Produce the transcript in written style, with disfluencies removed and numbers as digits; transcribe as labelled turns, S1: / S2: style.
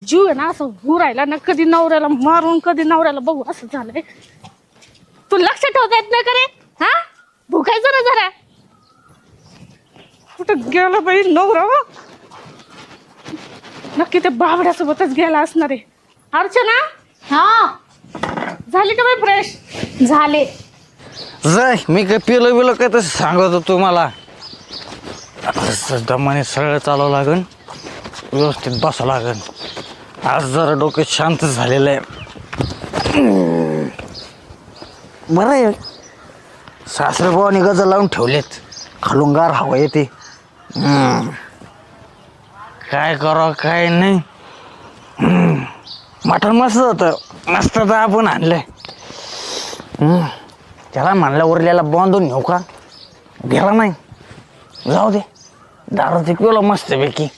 S1: जीव आहे ना असं होऊ राहिला ना, कधी नवऱ्याला मारून कधी नवऱ्याला बघू असं झालंय. तू लक्ष ठेवता येत नाही का रे? हा भुकायचं ना जरा. कुठं गेला बाई नवरा? नक्की ते बाबड्यासोबतच गेला असणार आहे. अर्चना,
S2: हा
S1: झाली का बाई फ्रेश?
S2: झाले.
S3: जाय मी काय पिलो बिलो काय तसं सांगत होतो मला. दमाने सरळ चालावं लागन, व्यवस्थित बसावं लागन. आज जरा डोकं शांत झालेलं आहे. बरं आहे सासरे भावाने गजर लावून ठेवलेत, खालून गार हवा येते. काय करावं काय नाही. मटण मस्त होतं, मस्त तर आपण आणलंय. त्याला म्हणलं उरल्याला बांधून नेऊ का, गेला नाही. जाऊ दे, दारू पिकवलं मस्त पैकी.